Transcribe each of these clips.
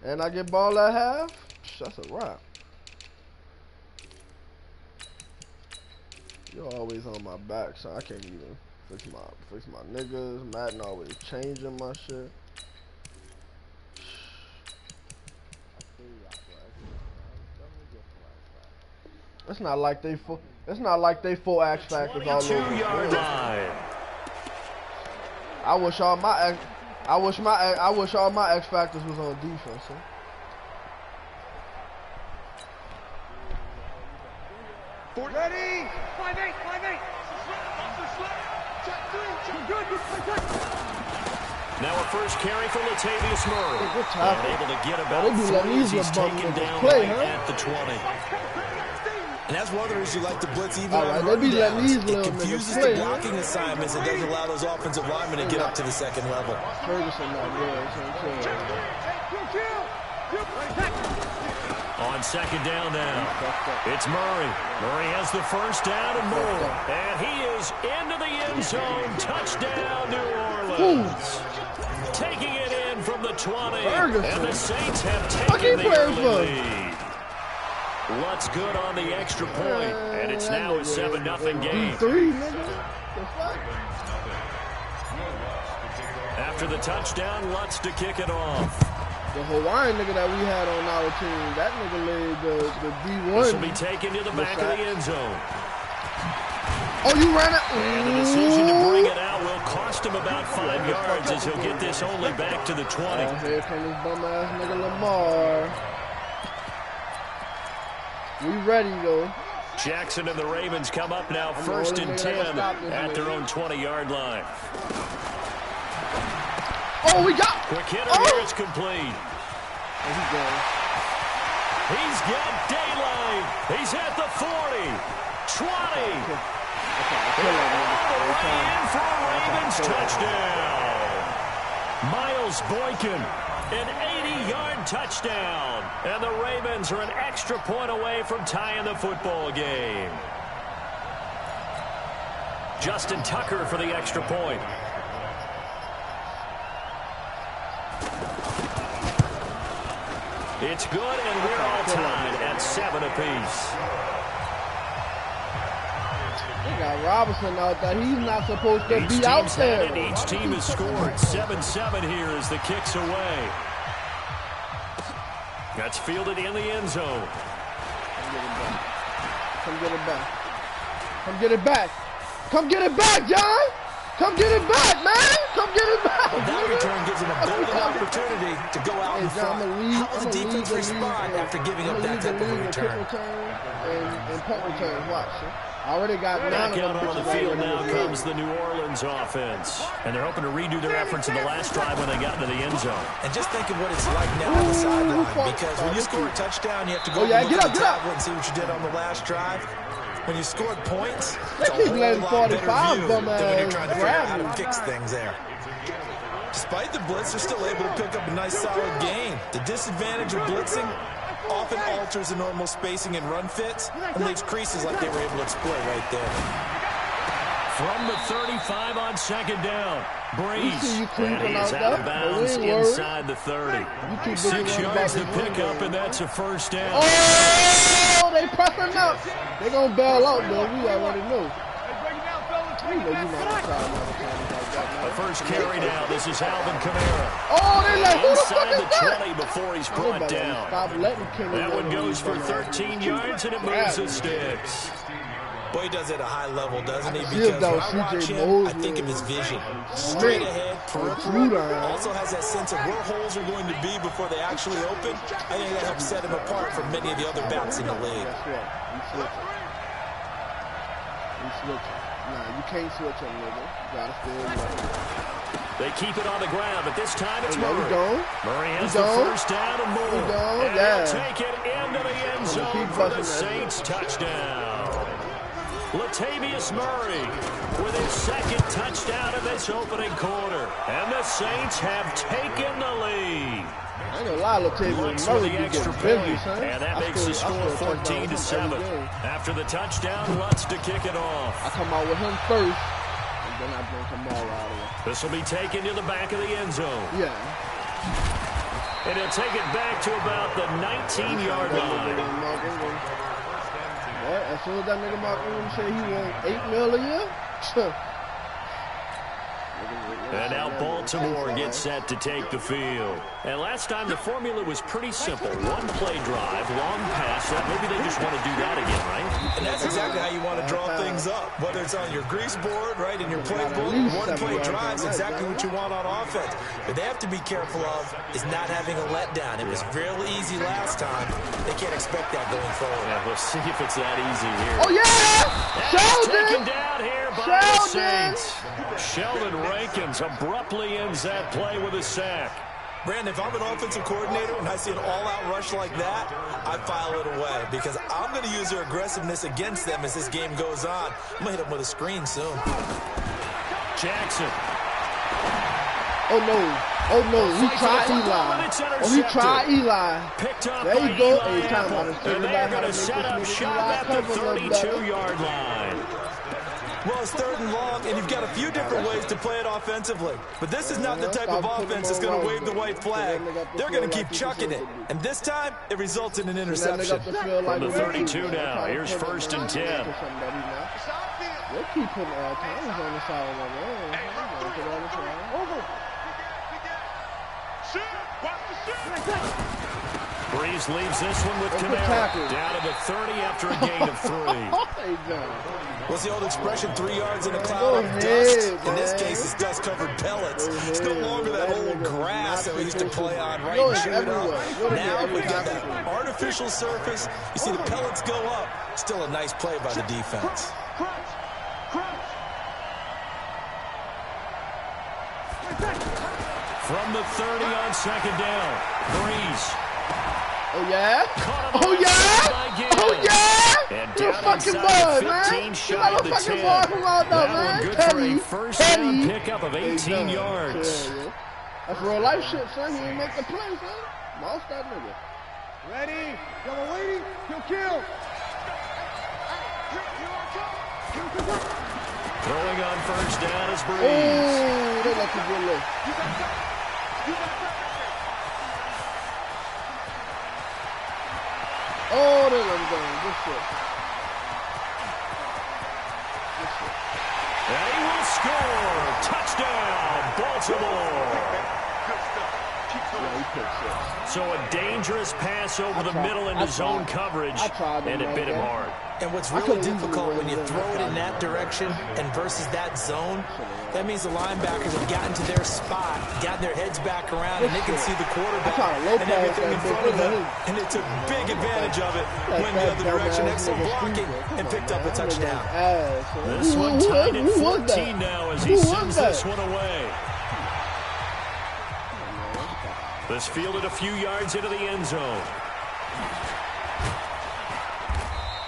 And I get ball at half. That's a wrap. You're always on my back, so I can't even fix my niggas. Madden always changing my shit. It's not like they full. It's not like they full X factors all over. 2-yard line. I wish all my X factors was on defense. Huh? Ready? 5-8. Now a first carry for Latavius Murray. And able to get about 3 as he's taken down at the 20. And that's one of the reasons you like to blitz even on running downs. It confuses the blocking assignments and doesn't allow those offensive linemen to get up to the second level. Ferguson not good. On second down now, it's Murray. Murray has the first down and more. And he is into the end zone. Touchdown, New Orleans. Taking it in from the 20. Ferguson. And the Saints have taken the early lead. Lutz good on the extra point. And it's now a 7-0 game. After the touchdown, Lutz to kick it off. The Hawaiian nigga that we had on our team, that nigga laid the D1. This will be taken to the back of the end zone. Oh, you ran it. And the decision to bring it out will cost him about 5 yards as he'll get this only back to the 20. Oh, here comes this bum-ass nigga Lamar. We ready, though. Jackson and the Ravens come up now, 1st and 10 at their own 20-yard line. Oh, we got. Quick hitter here, it's complete. He's going. He's got daylight. He's at the 40, 20. In for a Ravens touchdown. Miles Boykin, an 80-yard touchdown. And the Ravens are an extra point away from tying the football game. Justin Tucker for the extra point. It's good, and we're all tied at 7 apiece. They got Robinson out there. He's not supposed to be out there. Each team has scored 7-7 here as the kick's away. That's fielded in the end zone. Come get it back. Come get it back. Come get it back, John. Come get it back, man. Come get it back. Well, that return gives him a golden opportunity to go out in front. How does the defense respond after giving up that type of a return? And punt returns. Watch. I already got back out on the field now comes the New Orleans offense. And they're hoping to redo their efforts in the last drive when they got into the end zone. And just think of what it's like now on the sideline. Because when you score a touchdown, you have to go look at the tablet and see what you did on the last drive. When you scored points, it's a whole lot better view than when you're trying to figure out how to fix things there. Despite the blitz, they're still able to pick up a nice solid gain. The disadvantage of blitzing often alters the normal spacing and run fits and leaves creases like they were able to exploit right there. From the 35 on second down, Breeze, and he is out of bounds inside the 30. 6 yards to pick up, and that's a first down. Oh, they pressing up. They gonna bail out, though. We already know. We know you not a first carry now. This is Alvin Kamara. Oh, they like, who the fuck inside is the that? 20 before he's brought down. That one goes for 13 yards, and it moves the sticks. Boy, he does it at a high level, doesn't he? Because when I watch him, I think of his vision. Straight ahead, peripheral. Also has that sense of where holes are going to be before they actually open. I think that helps set him apart from many of the other backs in the league. Nah, you can't switch him, nigga. You gotta stay. They keep it on the ground, but this time it's Murray. Murray has the first down and more. And he'll take it into the end zone for the Saints touchdown. Latavius Murray with his second touchdown of this opening quarter. And the Saints have taken the lead. I ain't gonna lie, Latavius Murray the extra point, and that makes the score 14-7. After the touchdown, Lutz to kick it off. I come out with him first, and then I bring Kamara out of it. This will be taken to the back of the end zone. Yeah. And he'll take it back to about the 19-yard line. What? As soon as that nigga Mark Ingram said he won $8 million a year? And now Baltimore gets set to take the field. And last time the formula was pretty simple. One play drive, long pass. Maybe they just want to do that again, right? And that's exactly how you want to draw things up. Whether it's on your grease board, right, in your playbook, one play drive is exactly what you want on offense. But they have to be careful of is not having a letdown. It was real easy last time. They can't expect that going forward. Yeah, we'll see if it's that easy here. Oh, yeah! Sheldon! Taken down here by the Saints. Sheldon Rankins abruptly ends that play with a sack. Brandon, if I'm an offensive coordinator and I see an all-out rush like that, I file it away because I'm going to use their aggressiveness against them as this game goes on. I'm going to hit them with a screen soon. Jackson. Oh, no. Oh, no. He tried Eli. Oh, he tried Eli. There you go. Hey, time out. And they're going to set up shop at the 32-yard line. Well, it's 3rd and long, and you've got a few different ways to play it offensively. But this is not the type of offense that's going to wave the white flag. They're going to keep chucking it. And this time, it results in an interception. From the 32 now, here's 1st and 10. They'll keep putting Thomas on the sideline. Breeze leaves this one with Kamara. Down to the 30 after a gain of 3. What's the old expression, 3 yards in a cloud of dust? In this case, it's dust-covered pellets. It's no longer that old grass that we used to play on, right? And chew it up. Now we've got that artificial surface. You see the pellets go up. Still a nice play by the defense. From the 30 on 2nd down, Breeze. Oh, yeah? Oh, yeah? Oh, yeah? And you're a fucking bud, man. You're like a fucking bud from out there, man. Good for a first down pickup of 18 yards. That's real life shit, son. He ain't make the play, son. Lost that nigga. Ready? Double waiting. Kill. Throwing on 1st down is Breeze. Oh, they got the good look. Oh, they let him go. Good shit. And he will score. Touchdown, Baltimore. So a dangerous pass over the middle into zone coverage, and it bit him hard. And what's really difficult when you throw it in that direction and versus that zone, that means the linebackers have gotten to their spot, gotten their heads back around, and they can see the quarterback and everything in front of them. And they took big advantage of it, went the other direction, excellent blocking, and picked up a touchdown. This one tied at 14 now as he sends this one away. This fielded a few yards into the end zone.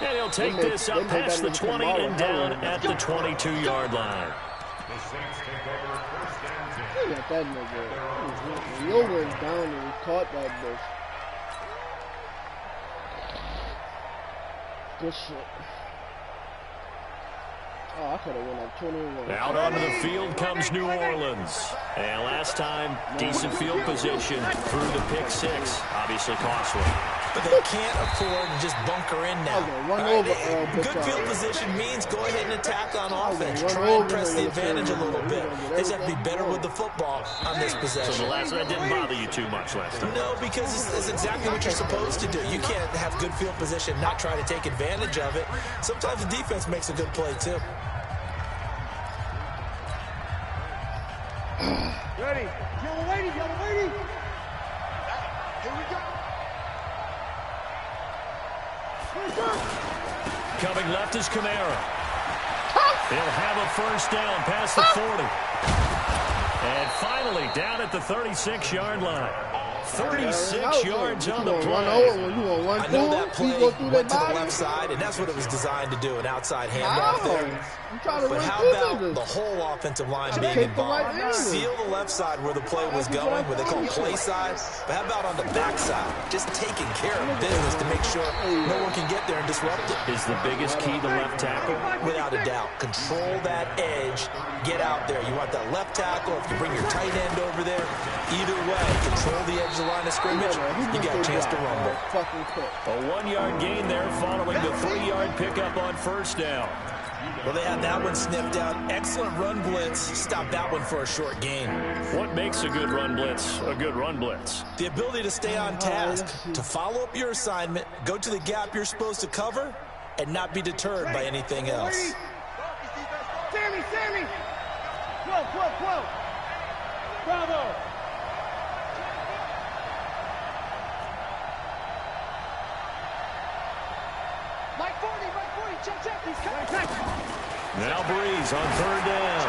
And he'll take this up past the 20 and down at the 22-yard line. Look at that nigga. He went down and he caught that bitch. Good shit. Oh, I could have went up 21. Out onto the field comes New Orleans. And last time, decent field position through the pick 6. Obviously costly. But they can't afford to just bunker in now. Good field position means go ahead and attack on offense. Try and press the advantage a little bit. They just have to be better with the football on this possession. So the last one didn't bother you too much last time? No, because it's exactly what you're supposed to do. You can't have good field position, not try to take advantage of it. Sometimes the defense makes a good play, too. Ready? Yellow lady. Here we go. Coming left is Kamara. He'll have a first down past the 40. And finally down at the 36-yard line. 36 yards on the play. I know that play went to the left side, and that's what it was designed to do, an outside handoff there. But how about the whole offensive line being involved? Seal the left side where the play was going, where they call play side. But how about on the back side? Just taking care of business to make sure no one can get there and disrupt it. Is the biggest key the left tackle? Without a doubt. Control that edge. Get out there. You want that left tackle. If you bring your tight end over there, either way, control the edge edge of the line of scrimmage, you got a chance to rumble. A 1-yard gain there following the 3-yard pickup on first down. Well, they had that one sniffed out. Excellent run blitz. Stop that one for a short gain. What makes a good run blitz a good run blitz? The ability to stay on task, to follow up your assignment, go to the gap you're supposed to cover, and not be deterred by anything else. Sammy! 12. Bravo! Mike 40, check, he's coming. Now Breeze on third down.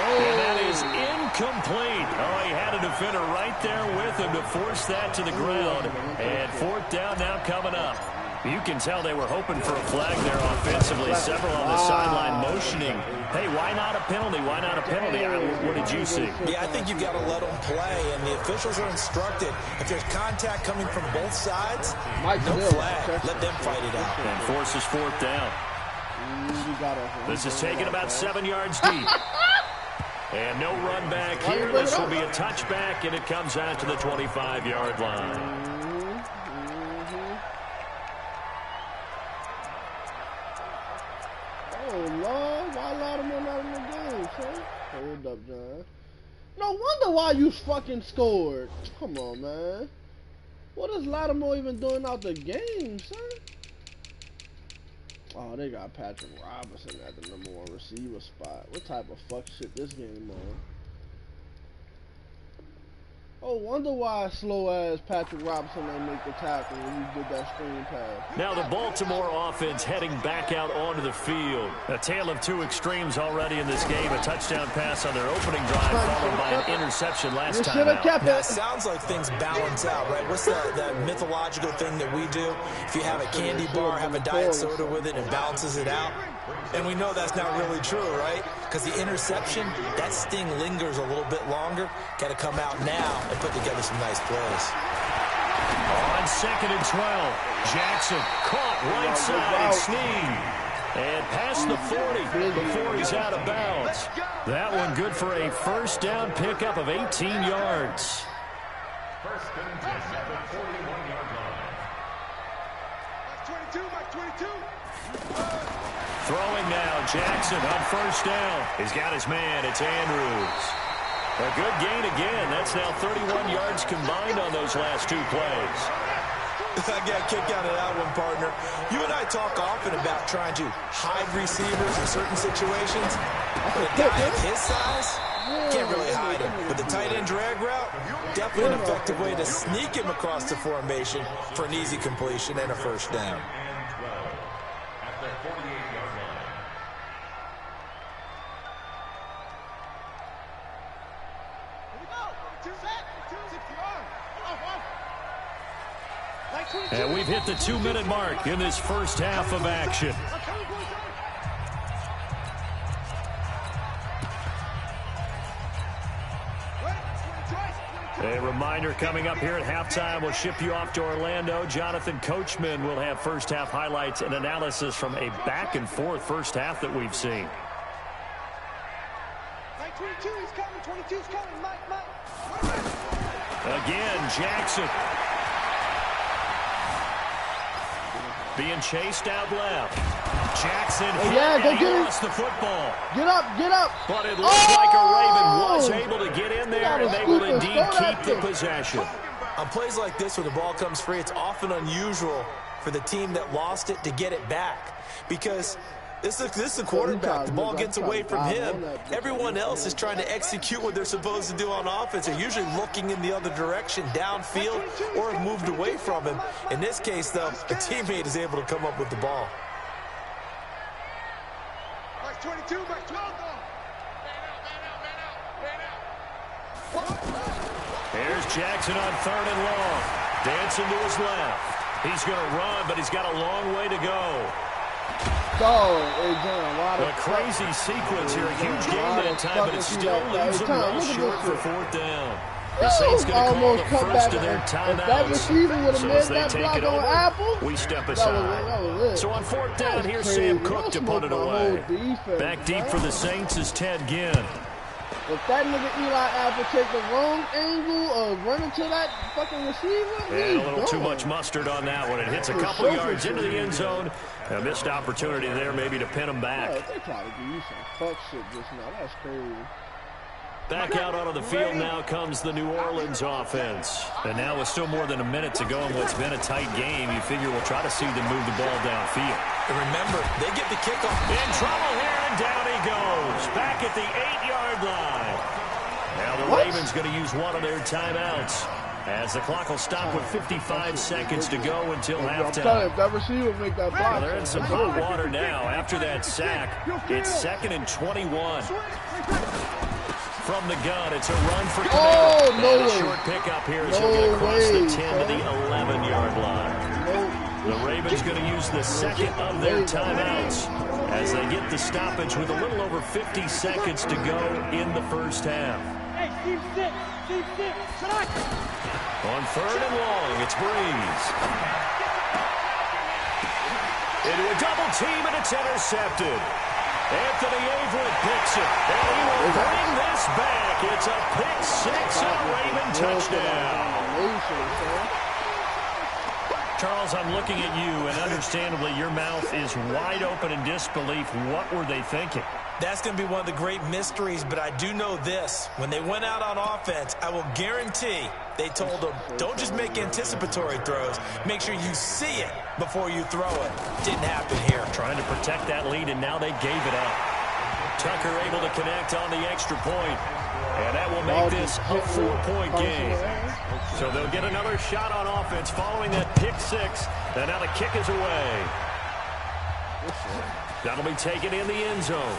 And that is incomplete. Oh, he had a defender right there with him to force that to the ground. And fourth down now coming up. You can tell they were hoping for a flag there offensively. Several on the sideline motioning. Hey, why not a penalty? Why not a penalty? What did you see? Yeah, I think you've got to let them play, and the officials are instructed. If there's contact coming from both sides, no flag. Let them fight it out. And forces fourth down. This is taken about 7 yards deep. And no run back here. This will be a touchback, and it comes out to the 25-yard line. Oh, Lord, why Lattimore not in the game, son? Hold up, John. No wonder why you fucking scored. Come on, man. What is Lattimore even doing out the game, son? Oh, they got Patrick Robinson at the number 1 receiver spot. What type of fuck shit this game on? Oh, wonder why slow-ass Patrick Robinson didn't make the tackle when you did that screen pass. Now the Baltimore offense heading back out onto the field. A tale of two extremes already in this game. A touchdown pass on their opening drive followed by an interception last time out. Now, it sounds like things balance out, right? What's that mythological thing that we do? If you have a candy bar, have a diet soda with it, and balances it out. And we know that's not really true, right? Because the interception, that sting lingers a little bit longer. Got to come out now and put together some nice plays. On 2nd and 12, Jackson caught right side and Sneed. And past the 40 before he's out of bounds. That one good for a first down pickup of 18 yards. First and 10 at the 41-yard line. Mike 22. Throwing now, Jackson on first down. He's got his man, it's Andrews. A good gain again. That's now 31 yards combined on those last two plays. I got a kick out of that one, partner. You and I talk often about trying to hide receivers in certain situations. But a guy of his size can't really hide him. But the tight end drag route, definitely an effective way to sneak him across the formation for an easy completion and a first down. And we've hit the 2-minute mark in this first half of action. A reminder coming up here at halftime. We'll ship you off to Orlando. Jonathan Coachman will have first half highlights and analysis from a back-and-forth first half that we've seen. Mike 22, he's coming. 22's coming. Mike. Again, Jackson. Being chased out left. Jackson lost the football. Get up. But it looked like a Raven was able to get in there, and they will indeed keep the possession. On plays like this where the ball comes free, it's often unusual for the team that lost it to get it back. Because this is the quarterback. The ball gets away from him. Everyone else is trying to execute what they're supposed to do on offense. They're usually looking in the other direction, downfield, or have moved away from him. In this case, though, a teammate is able to come up with the ball. Mike 22, Mike 12. Here's Jackson on 3rd and long. Dancing to his left. He's going to run, but he's got a long way to go. A crazy sequence here. A huge game that time, but it still leaves them well short for fourth down. The Saints going to call the first of their timeouts. So as they take it over, we step aside. So on fourth down, here's Sam Cook to put it away. Back deep for the Saints is Ted Ginn. If that nigga Eli Apple take the wrong angle or run into that fucking receiver, and a little too much mustard on that one. It hits a couple yards into the end zone. A missed opportunity there maybe to pin him back. Yeah, they try to give you some fuck shit just now. That's crazy. Back out onto the field now comes the New Orleans offense. And now with still more than a minute to go in what's been a tight game, you figure we'll try to see them move the ball downfield. And remember, they get the kickoff. In trouble here, and down he goes. Back at the 8-yard line. Now the Ravens going to use one of their timeouts, as the clock will stop with 55 seconds to go until halftime. If that receiver make that block, they're in some hot water now. After that sack, it's 2nd and 21. From the gun, it's a run for Camara. Oh, no way. A short pickup here as he'll get across the 10 to the 11-yard line. The Ravens going to use the second of their timeouts as they get the stoppage with a little over 50 seconds to go in the first half. On 3rd and long, it's Breeze. Into a double team, and it's intercepted. Anthony Averett picks it, and he will bring this back. It's a pick six and a Raven touchdown. Charles, I'm looking at you, and understandably, your mouth is wide open in disbelief. What were they thinking? That's going to be one of the great mysteries, but I do know this. When they went out on offense, I will guarantee they told them, don't just make anticipatory throws. Make sure you see it before you throw it. Didn't happen here. Trying to protect that lead, and now they gave it up. Tucker able to connect on the extra point, and that will make this a 4-point game. So they'll get another shot on offense following that pick six, and now the kick is away. That'll be taken in the end zone.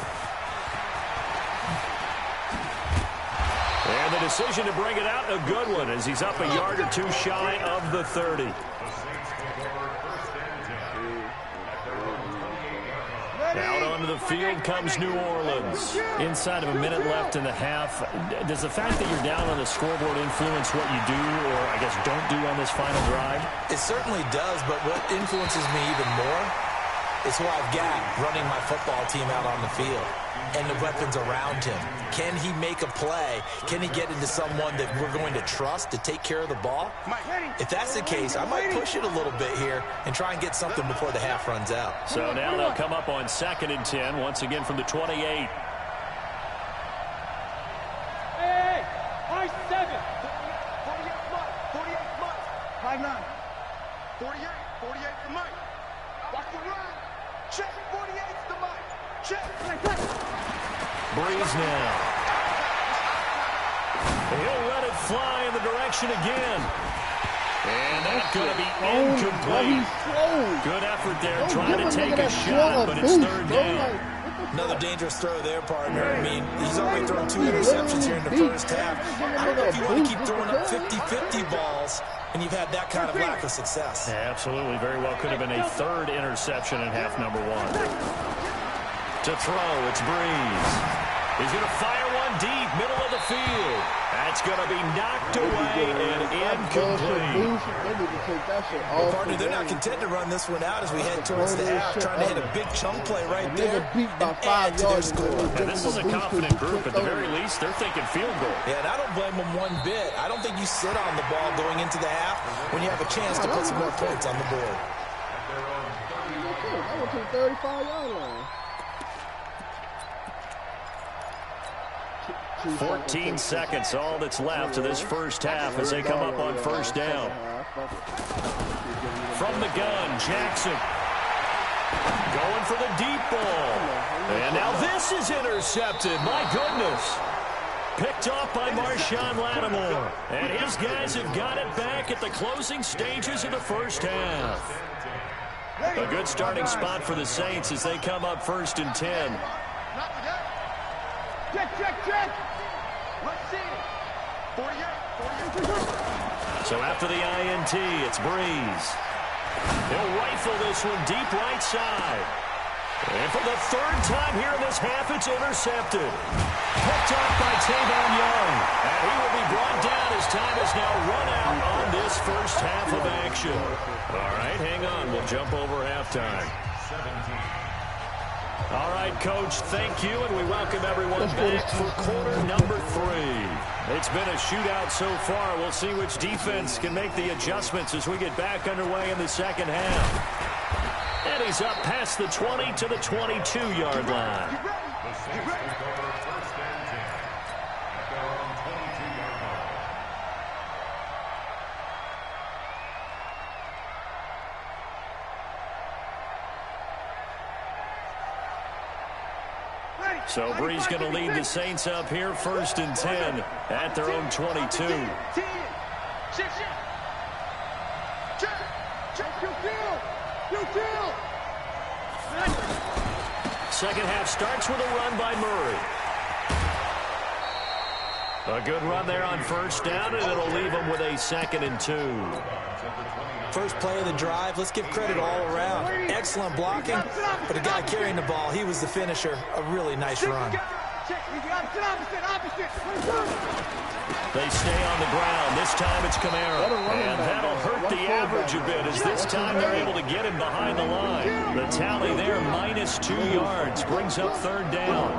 And the decision to bring it out, a good one, as he's up a yard or two shy of the 30. Out onto the field comes New Orleans. Inside of a minute left in the half. Does the fact that you're down on the scoreboard influence what you do, or I guess don't do on this final drive? It certainly does, but what influences me even more is who I've got running my football team out on the field and the weapons around him. Can he make a play? Can he get into someone that we're going to trust to take care of the ball? If that's the case, I might push it a little bit here and try and get something before the half runs out. So now they'll come up on 2nd and 10, once again from the 28. Hey, 5'7". 48 months. 5'9". 48 for Mike. Watch the run. Check 48's the Mike. Check. Breeze now. He'll let it fly in the direction again. And that's going to be incomplete. Good effort there, trying to take a shot, but it's 3rd down. Another dangerous throw there, partner. I mean, he's already thrown 2 interceptions here in the first half. I don't know if you want to keep throwing up 50-50 balls, and you've had that kind of lack of success. Yeah, absolutely. Very well could have been a 3rd interception in half number 1. To throw, it's Breeze. He's going to fire one deep, middle of the field. That's going to be knocked away and incomplete. Well, partner, they're not content to run this one out as we head towards the half, trying to hit a big chunk play right there and add to their score. And this is a confident group. At the very least, they're thinking field goal. Yeah, and I don't blame them one bit. I don't think you sit on the ball going into the half when you have a chance to put some more points on the board. I went to the 35-yard line. 14 seconds, all that's left to this first half as they come up on 1st down. From the gun, Jackson going for the deep ball. And now this is intercepted. My goodness. Picked off by Marshawn Lattimore. And his guys have got it back at the closing stages of the first half. A good starting spot for the Saints as they come up 1st and 10. Check. Let's see. 48. So after the INT, it's Breeze. He'll rifle this one deep right side. And for the 3rd time here in this half, it's intercepted. Picked off by Tavon Young. And he will be brought down as time is now run out on this first half of action. All right, hang on. We'll jump over halftime. All right, Coach, thank you, and we welcome everyone back for quarter number 3. It's been a shootout so far. We'll see which defense can make the adjustments as we get back underway in the second half. And he's up past the 20 to the 22-yard line. So Bree's going to lead the Saints up here, 1st and 10 at their own 22. Second half starts with a run by Murray. A good run there on 1st down, and it'll leave them with a 2nd and 2. First play of the drive, let's give credit all around. Excellent blocking, but the guy carrying the ball, he was the finisher. A really nice run. They stay on the ground. This time it's Kamara. And that'll hurt the average a bit, as this time they're able to get him behind the line. The tally there, -2 yards, brings up 3rd down.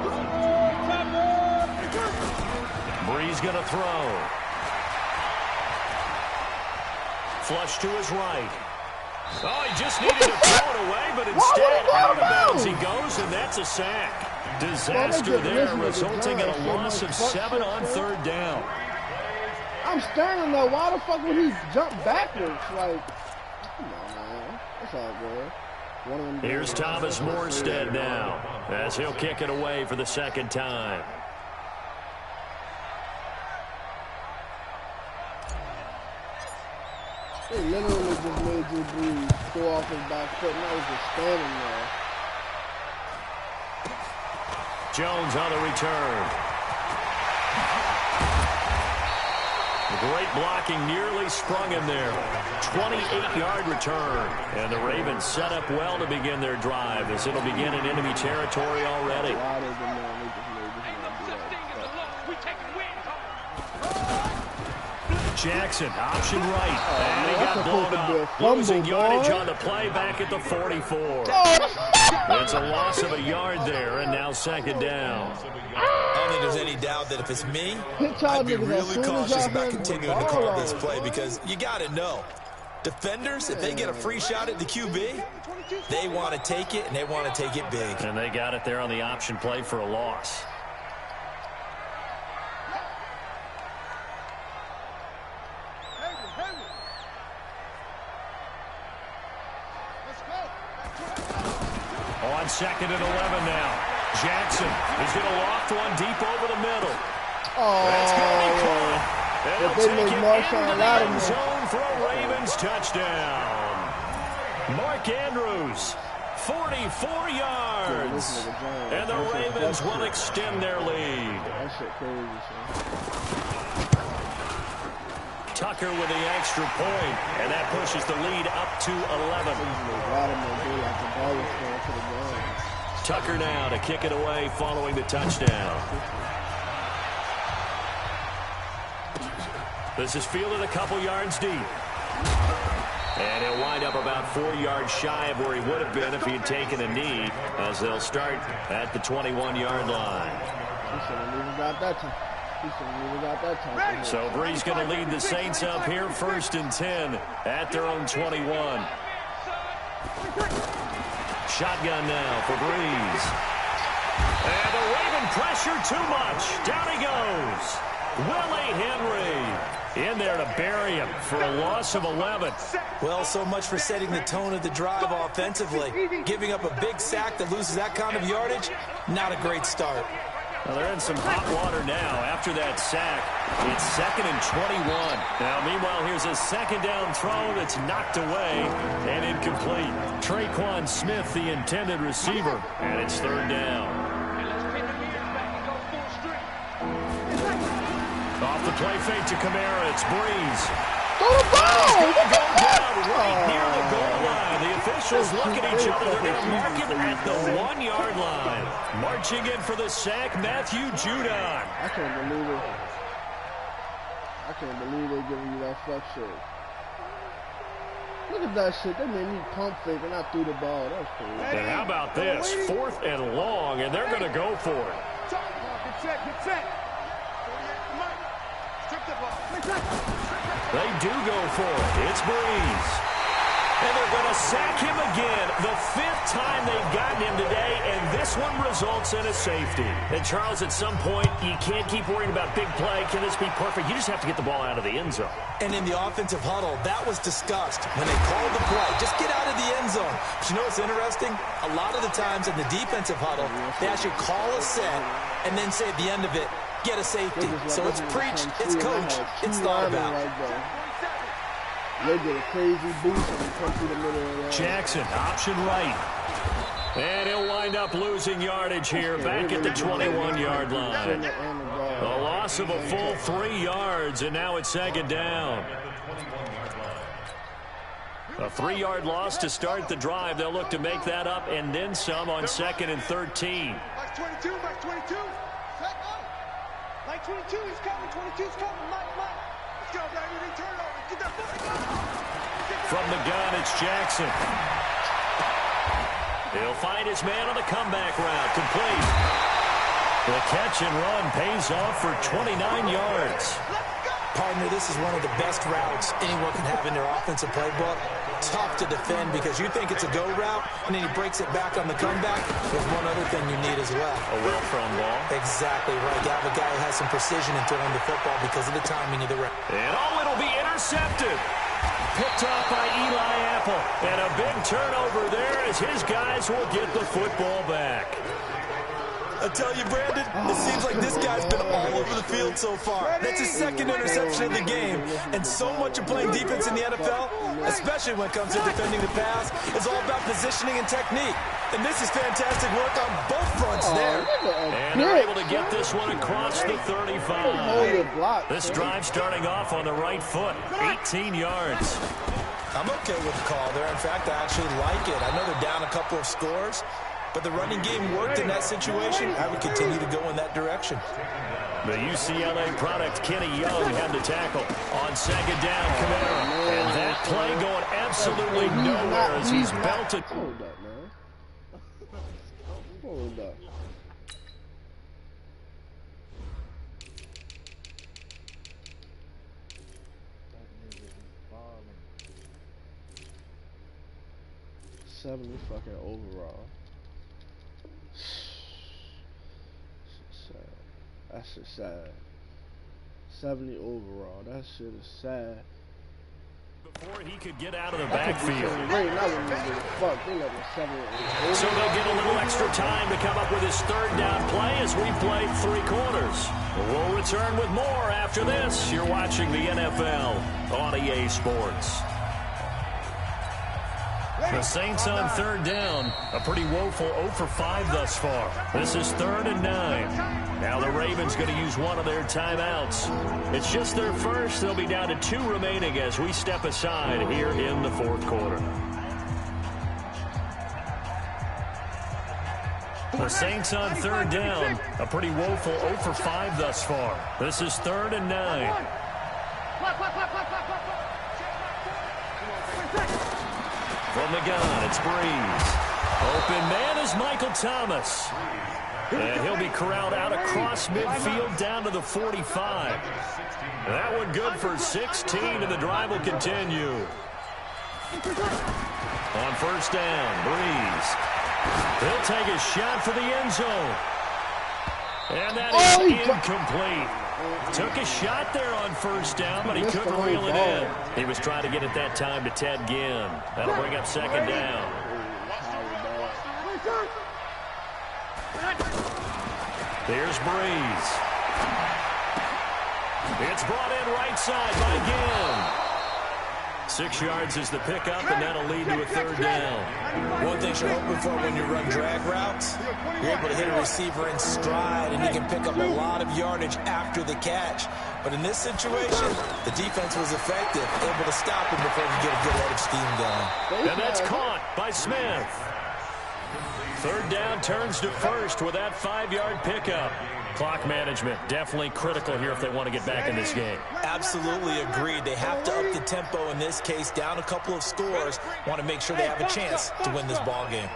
Bree's going to throw. Flush to his right. Oh, he just needed to throw it away, but instead out of bounds he goes, and that's a sack. Disaster there, resulting in a loss of 7 on 3rd down. I'm standing there. Why the fuck would he jump backwards? Like, come on, man. That's all good. Here's Thomas Morstead now, as he'll kick it away for the 2nd time. They literally just made Drew Brees go off his back foot, and I was just standing there. Jones on the return. Great blocking, nearly sprung him there. 28-yard return. And the Ravens set up well to begin their drive, as it'll begin in enemy territory already. Jackson, option right. And he got blown up. Losing yardage on the play back at the 44. It's a loss of a yard there, and now 2nd down. I don't think there's any doubt that if it's me, I'd be really cautious about continuing to call this play, because you got to know, defenders, if they get a free shot at the QB, they want to take it, and they want to take it big. And they got it there on the option play for a loss. On 2nd and 11 now. Jackson is going to loft one deep over the middle. That's going to be caught. They'll take it into the end zone for a Ravens touchdown. Mark Andrews, 44 yards. And the Ravens will extend their lead. Tucker with the extra point, and that pushes the lead up to 11. Tucker now to kick it away following the touchdown. This is fielded a couple yards deep. And he'll wind up about 4 yards shy of where he would have been if he had taken a knee, as they'll start at the 21-yard line. So Bree's going to lead the Saints up here, 1st and 10 at their own 21. Shotgun now for Brees. And the Raven pressure too much. Down he goes. Willie Henry in there to bury him for a loss of 11. Well, so much for setting the tone of the drive offensively. Giving up a big sack that loses that kind of yardage, not a great start. Well, they're in some hot water now after that sack. It's 2nd and 21. Now, meanwhile, here's a 2nd down throw that's knocked away and incomplete. Traquan Smith, the intended receiver, and it's 3rd down. Off the play fake to Kamara, it's Brees. Throw the ball! Right near the goal line. The officials look at each other. They're going to mark him at the 1-yard line. Marching in for the sack, Matthew Judon. I can't believe it. I can't believe they're giving you that flex shirt. Look at that shit. They made me pump fake and I threw the ball. That's crazy. And how about this? 4th and long, and they're going to go for it. Get set, get set. They do go for it. It's Breeze. And they're going to sack him again. The 5th time they've gotten him today, and this one results in a safety. And, Charles, at some point, you can't keep worrying about big play. Can this be perfect? You just have to get the ball out of the end zone. And in the offensive huddle, that was discussed when they called the play. Just get out of the end zone. But you know what's interesting? A lot of the times in the defensive huddle, they actually call a set and then say at the end of it, get a safety. So it's preached, it's coached, it's thought about. They get a crazy boost and they come through the middle of the Jackson, option right. And he'll wind up losing yardage here back at the 21-yard line. A loss of a full 3 yards, and now it's 2nd down. A 3-yard loss to start the drive. They'll look to make that up and then some on 2nd and 13. Mike 22, Mike 22. Mike 22, he's coming, 22's coming, Mike. Let's go, baby, they turn over. Get that football. From the gun, it's Jackson. He'll find his man on the comeback route, complete. The catch and run pays off for 29 yards. Partner, this is one of the best routes anyone can have in their offensive playbook. Tough to defend because you think it's a go route, and then he breaks it back on the comeback. There's one other thing you need as well. A well-thrown ball. Exactly right. You have a guy who has some precision in throwing the football because of the timing of the route. And it'll be intercepted. Picked off by Eli Apple. And a big turnover there as his guys will get the football back. I tell you, Brandon, it seems like this guy's been all over the field so far. That's his 2nd interception of the game. And so much of playing defense in the NFL, especially when it comes to defending the pass, is all about positioning and technique. And this is fantastic work on both fronts there. And they're able to get this one across the 35. This drive starting off on the right foot, 18 yards. I'm okay with the call there. In fact, I actually like it. I know they're down a couple of scores, but the running game worked in that situation. I would continue to go in that direction. The UCLA product, Kenny Young, had the tackle on 2nd down, Kamara. And that play going absolutely nowhere as he's belted. Hold up, man. Hold up. $70 fucking overall. That shit sad. 70 overall. That shit is sad. Before he could get out of the backfield. So they'll get a little extra time to come up with his 3rd down play as we play 3 quarters. We'll return with more after this. You're watching the NFL on EA Sports. The Saints on 3rd down. A pretty woeful 0 for 5 thus far. This is 3rd and 9. Now the Ravens going to use one of their timeouts. It's just their first. They'll be down to 2 remaining as we step aside here in the 4th quarter. The Saints on 3rd down. A pretty woeful 0 for 5 thus far. This is 3rd and 9. From the gun, it's Breeze. Open man is Michael Thomas. And he'll be corralled out across midfield down to the 45. That one good for 16, and the drive will continue. On 1st down, Breeze. He'll take a shot for the end zone. And that is incomplete. Took a shot there on 1st down, but he couldn't reel it in. He was trying to get it that time to Ted Ginn. That'll bring up 2nd down. There's Breeze. It's brought in right side by Ginn. 6 yards is the pickup, and that'll lead to a 3rd down. One thing you're hoping for when you run drag routes, you're able to hit a receiver in stride, and you can pick up a lot of yardage after the catch. But in this situation, the defense was effective, able to stop him before you get a good head of steam going. And that's caught by Smith. Third down turns to first with that 5-yard pickup. Clock management definitely critical here if they want to get back in this game. Absolutely agreed. They have to up the tempo in this case, down a couple of scores. Want to make sure they have a chance to win this ball game.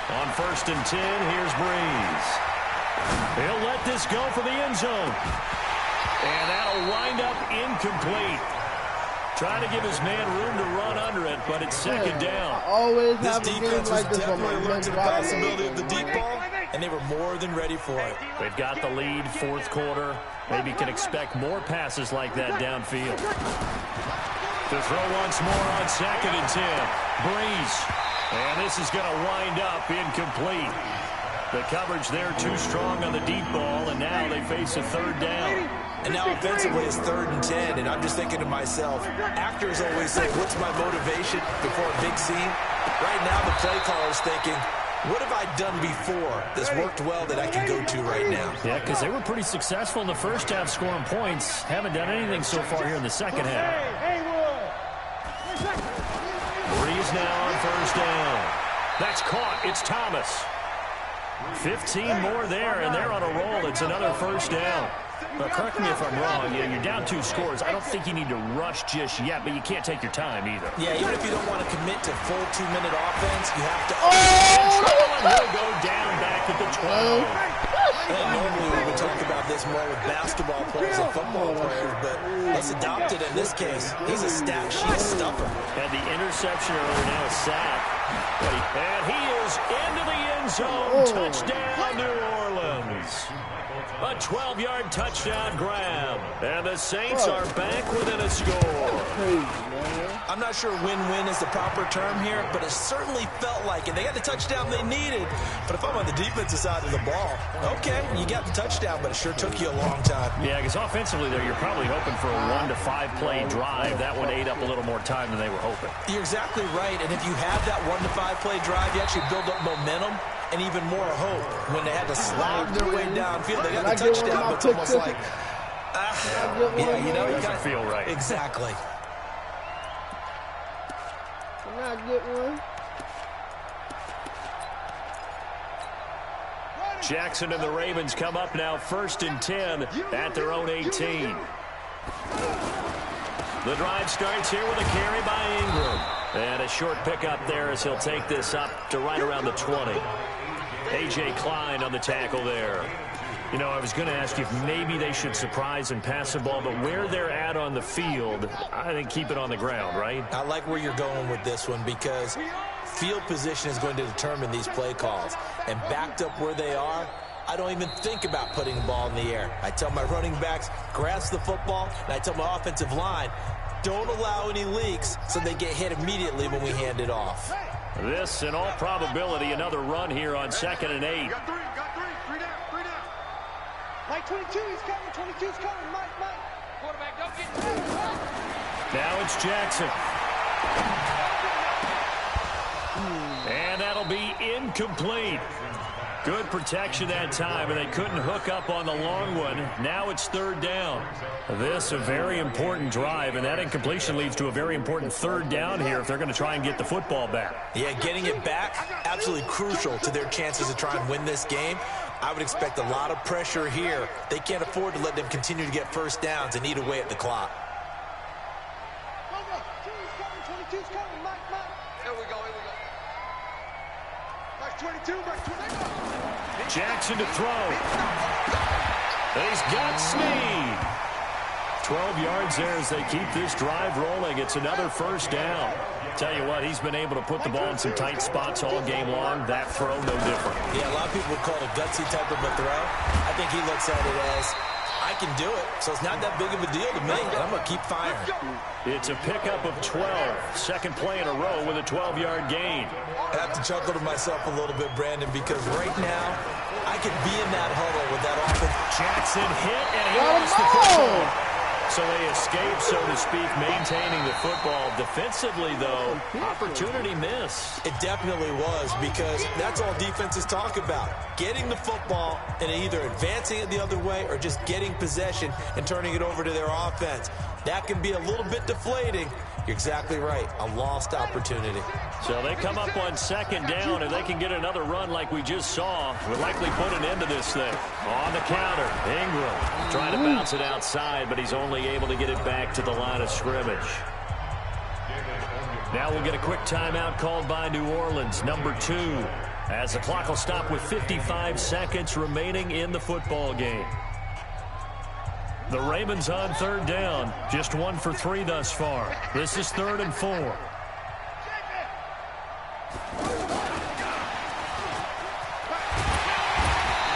On 1st and 10, here's Breeze. He'll let this go for the end zone. And that'll wind up incomplete. Trying to give his man room to run under it, but it's second down. I always This have a defense game like was this on my definitely alert to the men's possibility of the deep ball, and they were more than ready for it. They've got the lead, 4th quarter. Maybe can expect more passes like that downfield. To throw once more on 2nd and 10. Breeze. And this is going to wind up incomplete. The coverage there too strong on the deep ball, and now they face a 3rd down. And now offensively it's 3rd and 10, and I'm just thinking to myself, actors always say, what's my motivation before a big scene? Right now the play caller's thinking, what have I done before that's worked well that I can go to right now? Yeah, because they were pretty successful in the first half scoring points. Haven't done anything so far here in the second half. Breeze now on 1st down. That's caught. It's Thomas. 15 more there, and they're on a roll. It's another 1st down. But correct me if I'm wrong, you're down 2 scores. I don't think you need to rush just yet, but you can't take your time either. Yeah, even if you don't want to commit to full 2-minute offense, you have to... He'll go down back at the 12. And normally we would talk about this more with basketball players and football players, but let's adopt it in this case. He's a stat sheet stuffer. Had the interception earlier, now a sack. And he is into the end zone. Touchdown, New Orleans. A 12-yard touchdown grab. And the Saints are back within a score. I'm not sure win-win is the proper term here, but it certainly felt like it. They got the touchdown they needed. But if I'm on the defensive side of the ball, okay, you got the touchdown, but it sure took you a long time. Yeah, because offensively there, you're probably hoping for a 1 to 5 play drive. That one ate up a little more time than they were hoping. You're exactly right. And if you have that 1 to 5 play drive, you actually build up momentum and even more hope. When they had to slog their way downfield, they got the touchdown, but it's almost like, yeah, you know, it doesn't feel right. Exactly. Can I get one? Jackson and the Ravens come up now 1st and 10 at their own 18. The drive starts here with a carry by Ingram. And a short pickup there as he'll take this up to right around the 20. A.J. Klein on the tackle there. You know, I was going to ask you if maybe they should surprise and pass the ball, but where they're at on the field, I think keep it on the ground, right? I like where you're going with this one because field position is going to determine these play calls. And backed up where they are, I don't even think about putting the ball in the air. I tell my running backs, grasp the football, and I tell my offensive line, don't allow any leaks so they get hit immediately when we hand it off. This, in all probability, another run here on 2nd and 8. Got three down. Mike 22, he's coming, 22's coming, Mike. Quarterback, don't get Now it's Jackson. And that'll be incomplete. Good protection that time, and they couldn't hook up on the long one. Now it's 3rd down. This a very important drive, and that incompletion leads to a very important 3rd down here if they're going to try and get the football back. Yeah, getting it back, absolutely crucial to their chances to try and win this game. I would expect a lot of pressure here. They can't afford to let them continue to get 1st downs and eat away at the clock. 22's coming, Mike. Here we go. Mike 22, Mike 22. Jackson to throw. And he's got Snead. 12 yards there as they keep this drive rolling. It's another 1st down. Tell you what, he's been able to put the ball in some tight spots all game long. That throw, no different. Yeah, a lot of people would call it a gutsy type of a throw. I think he looks at it as, I can do it, so it's not that big of a deal to me. I'm going to keep firing. It's a pickup of 12. Second play in a row with a 12-yard gain. I have to chuckle to myself a little bit, Brandon, because right now, I could be in that huddle with that offense. Jackson hit, and he lost the football. So they escape, so to speak, maintaining the football. Defensively, though, opportunity miss. It definitely was, because that's all defenses talk about. Getting the football and either advancing it the other way or just getting possession and turning it over to their offense. That can be a little bit deflating. You're exactly right. A lost opportunity. So they come up on second down, and they can get another run like we just saw. Would likely put an end to this thing. On the counter, Ingram trying to bounce it outside, but he's only able to get it back to the line of scrimmage. Now we'll get a quick timeout called by New Orleans, number 2, as the clock will stop with 55 seconds remaining in the football game. The Ravens on third down, just 1 for 3 thus far. This is 3rd and 4.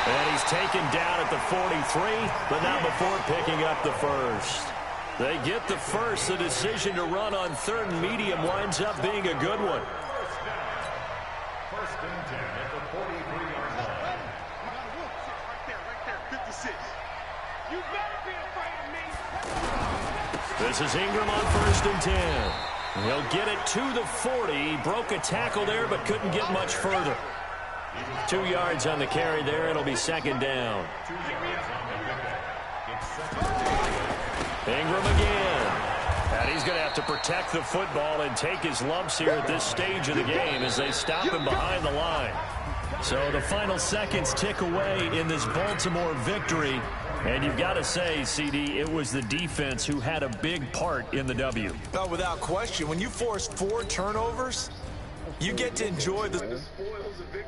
And he's taken down at the 43, but not before picking up the first. They get the first. The decision to run on 3rd and medium winds up being a good one. First and 10 at the 43-yard line. Right there, 56. You better be afraid of me. This is Ingram on 1st and 10. He'll get it to the 40. He broke a tackle there, but couldn't get much further. 2 yards on the carry there. It'll be 2nd down. 2 yards on the pickup. It's 2nd down. Ingram again. And he's going to have to protect the football and take his lumps here at this stage of the game as they stop him behind the line. So the final seconds tick away in this Baltimore victory. And you've got to say, CD, it was the defense who had a big part in the W. Oh, without question. When you force 4 turnovers, you get to enjoy the spoils of victory.